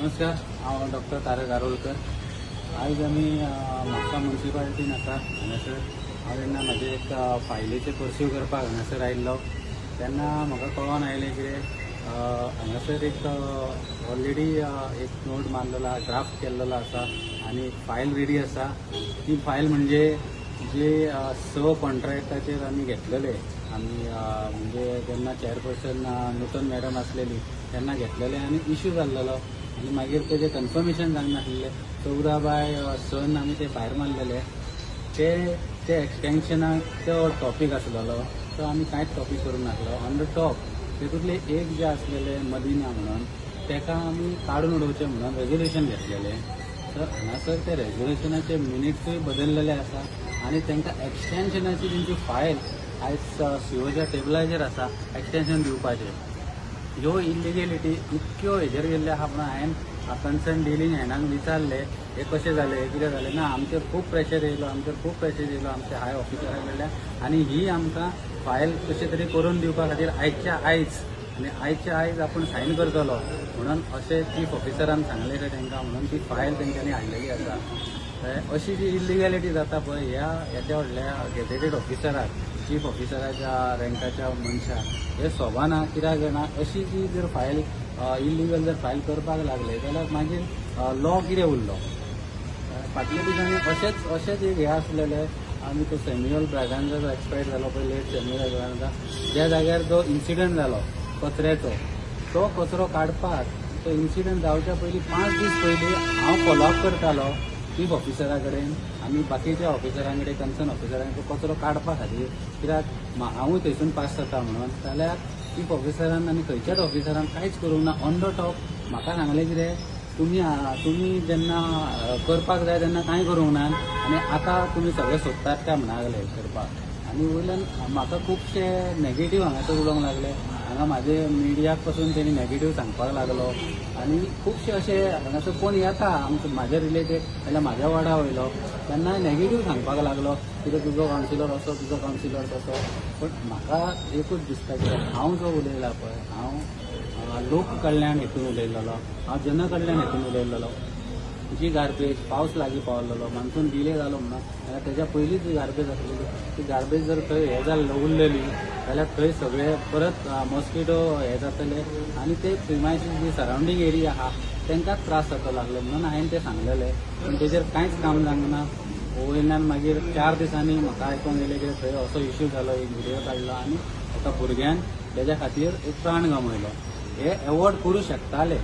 नमस्कार, हांव डॉक्टर तारक आरोलकर. आज आमी म्हापसा म्युनिसिपालिटीन आसा हांगासर. हांव जेन्ना म्हाजे एक फायलीचे परस्यू करपाक हांगासर आयिल्लो तेन्ना म्हाका कळोन आयलें की हांगासर एक ऑलरेडी एक नोट मारलेलो आसा, ड्राफ्ट केल्लो आसा आनी फायल रेडी आसा. ती फायल म्हणजे जे कॉन्ट्रॅक्टाचेर आमी घेतलेले आमी म्हणजे जेन्ना चेअरपर्सन नूतन मॅडम आसलेली तेन्ना घेतलेले आनी इश्यू जाल्लो आनी मागीर तेजें कन्फर्मेशन जावंक नासलेलें. 14/6 आमी ते भायर मारलेले. ते एक्सटेंशनाक तो टॉपीक आसलेलो तो आमी कांयच टॉपीक करूंक नासलो. ऑन द टॉप तेतूंतले एक जे आसलेले मदिना म्हणून तेका आमी काडून उडोवचें म्हणून रेजोल्युशन घेतलेलें. तर हांगासर ते रेजोल्युशनाचे मिनिट्सूय बदललेले आसा आनी तांकां एक्सटेंशनाची तेंची फायल आयज सीओच्या टेबलाचेर आसा एक्सटेंशन दिवपाचें. ह्यो इलिगेलिटी इतक्यो हेजेर गेल्ले आहा म्हणून हांवें कन्सर्न डिलींग हँडाक विचारले हे कशें जालें कितें जालें. ना आमचेर खूब प्रेशर येयलो आमच्या हाय ऑफिसरा कडल्यान आनी ही आमकां फायल कशें तरी करून दिवपा खातीर आयच्या आयज आपूण सायन करतलो म्हणून अशें चीफ ऑफिसरान सांगलें काय तांकां म्हणून ती फायल तेंच्यांनी हाडलेली आसा. अशी जी इलिगॅलिटी जाता पळय ह्या व्हडल्या गेजेटेड ऑफिसराक चीफ ऑफिसराच्या रँकाच्या मनशाक हे सोबाना. कित्याक जाणा अशी जी जर फायल इलिगल जर फायल करपाक लागले जाल्यार मागीर लॉ कितें उरलो. फाटल्या दिसांनी अशेंच एक हे आसलेले आमी तो सॅम्युएल ब्रॅगांचा जो एक्सपायर जालो पळय लेट सॅम्युएल ब्रॅगांचा ज्या जाग्यार जो इन्सिडंट जालो कचऱ्याचो तो कचरो काडपाक तो इन्सिडंट जावच्या पयलीं 5 दीस पयलीं हांव फॉलोअप करतालो चीफ ऑफिसरा कडेन आनी बाकीच्या ऑफिसरां कडेन कन्सर्न ऑफिसरांक तो कचरो काडपा खातीर. कित्याक हांवूय थंयसून पास जाता म्हणून. जाल्यार चीफ ऑफिसरान आनी खंयच्याच ऑफिसरान कांयच करूंक ना. ऑन द टॉप म्हाका सांगलें कितें तुमी जेन्ना करपाक जाय तेन्ना कांय करूंक ना आनी आतां तुमी सगळें सोदतात काय म्हणा लागले करपाक. आनी वयल्यान म्हाका खुबशे नॅगेटीव हांगासर उलोवंक लागले. हांगा म्हाजे मिडियाक पासून तेणी नॅगेटीव सांगपाक लागलो आनी खुबशे अशे हांगासर कोण येता म्हाजे रिलेटेड जाल्यार म्हाज्या वाडा वयलो तेन्ना नॅगेटीव सांगपाक लागलो कितें तुजो कावन्सिलर असो तुजो कावन्सिलर तसो. पण म्हाका एकूच दिसता की हांव जो उलयला पळय हांव लोक कडल्यान हेतून उलयल्लो, हांव जन कडल्यान हेतून उलयल्लो. जी गार्बेज पावस लागीं पावलेलो मान्सून डिले जालो म्हणून जाल्यार तेज्या पयलीं जी गार्बेज आसलेली ती गार्बेज जर थंय हे जाल्लो उरलेली जाल्यार थंय सगळे परत मॉस्किटो हे जातले आनी ते प्रिमायसीस जी सरावंडींग एरिया आहा तांकांच त्रास जातलो लागले म्हणून हांवें तें सांगलेलें. पूण तेजेर कांयच काम जावंक ना. वयल्यान मागीर 4 दिसांनी म्हाका आयकूंक येयलें की थंय असो इश्यू जालो, एक व्हिडियो काडलो आनी एका भुरग्यान तेज्या खातीर एक प्राण गमयलो. हे एवॉर्ड करूं शकताले.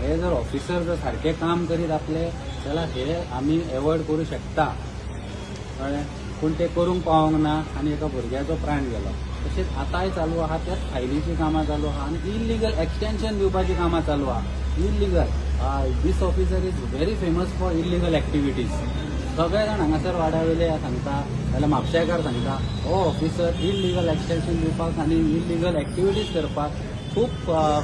हे जर ऑफिसर जर सारकें काम करीत आपले जाल्यार हे आमी एवॉर्ड करूं शकता. कळ्ळें. पूण ते करूंक पावोंक ना आनी एका भुरग्याचो प्राण गेलो. तशेंच आतांय चालू आहा त्याच फायलीची कामां चालू आहा आनी इलिगल एक्सटेंशन दिवपाची कामां चालू आहा. Illegal this officer is very famous for illegal activities. सगळे जाण हांगासर वाड्या वयले सांगता जाल्यार म्हापशेकार सांगता हो ऑफिसर इलिगल एक्सटेंशन दिवपाक आनी इलिगल एक्टिविटीज करपाक खूब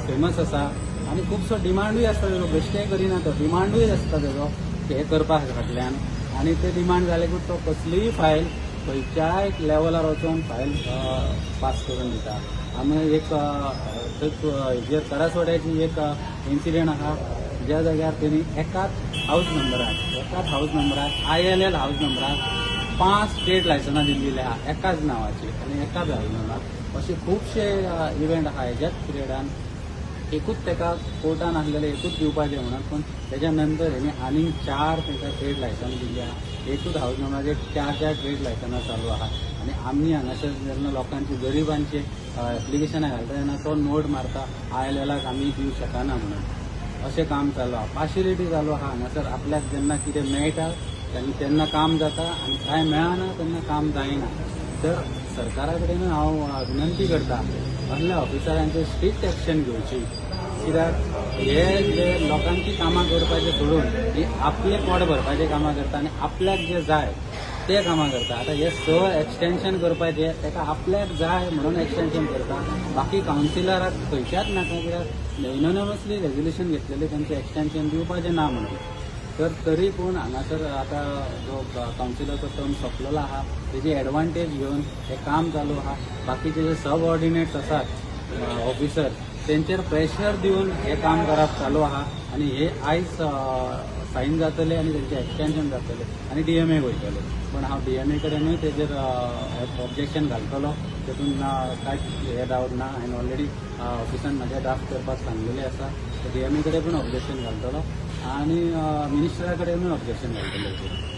फेमस आसा आनी खुबसो डिमांडूय आसता तेजो. बेश्टेय करिना तो, डिमांडूय आसता तेजो हे करपा फाटल्यान. आनी ते डिमांड जाले की तो कसलीय फायल खंयच्याय लेवलार वचून फायल पास करून दिता. आमी एक हेजेर करासवाड्याची एक इन्सिडेंट आहा ज्या जाग्यार तेणी एकाच हाऊस नंबराक ILL हाऊस नंबराक 5 स्टेट लायसनां दिल्लीं आहा एकाच नांवाची आनी एकाच हाऊस नंबराक. अशे खुबशे इव्हेंट आहा हेज्याच पिरियडान. एकूच तेका कोर्टान आसलेले एकूच दिवपाचें म्हणून पूण तेज्या नंतर हेणी आनीक 4 तेका ट्रेड लायसन्स दिल्ली आहा. एकूच हाऊस नंबराचेर 4 ट्रेड लायसनां चालू आहा. आनी आमी हांगासर जेन्ना लोकांची गरिबांची एप्लिकेशनां घालता तेन्ना तो नोट मारता ILLाक आमी दिवंक शकना म्हणून. अशें काम चालू आहा. पार्शियलिटी चालू आहा हांगासर. आपल्याक जेन्ना कितें मेळटा तेन्ना काम जाता आनी कांय मेळना तेन्ना काम जायना. तर सरकारा कडेन हांव विनंती करता असल्या ऑफिसरांचेर स्ट्रिक्ट एक्शन घेवची. कित्याक हे जे लोकांची कामां करपाचें सोडून ही आपले पोट भरपाचें कामां करता आनी आपल्याक जे जाय ते कामां करता. आतां हे एक्सटेंशन करपाचें तेका आपल्याक जाय म्हणून एक्सटेंशन करता. बाकी कावन्सिलराक खंयच्याच नाका कित्याक युनॉनिमसली रेजोल्युशन घेतलेलें तेंचें एक्सटेंशन दिवपाचें ना म्हणून. तर तरी पूण हांगासर आतां जो कावन्सिलरचो टर्म सोंपलेलो आहा तेजी एडवांटेज घेवन हें काम चालू आहा. बाकीचे जे सब ऑर्डिनेट्स आसात ऑफिसर तेंचेर प्रेशर दिवन हे काम करप चालू आहा आणि हे आयज सायन जातले आणि तेंचे एक्सटेन्शन जातले आणि DMA वयतले. पण हांव DMA कडेनूय तेजेर ऑब्जेक्शन घालतलो. तेतून कांयच हे डावट ना. हांवें ऑलरेडी ऑफिसान म्हाज्या ड्राफ्ट करपाक सांगलेलें आसा. DMA कडेन पण ऑब्जेक्शन घालतलो आणि मिनिस्टरा कडेनूय ऑब्जेक्शन घालतलो.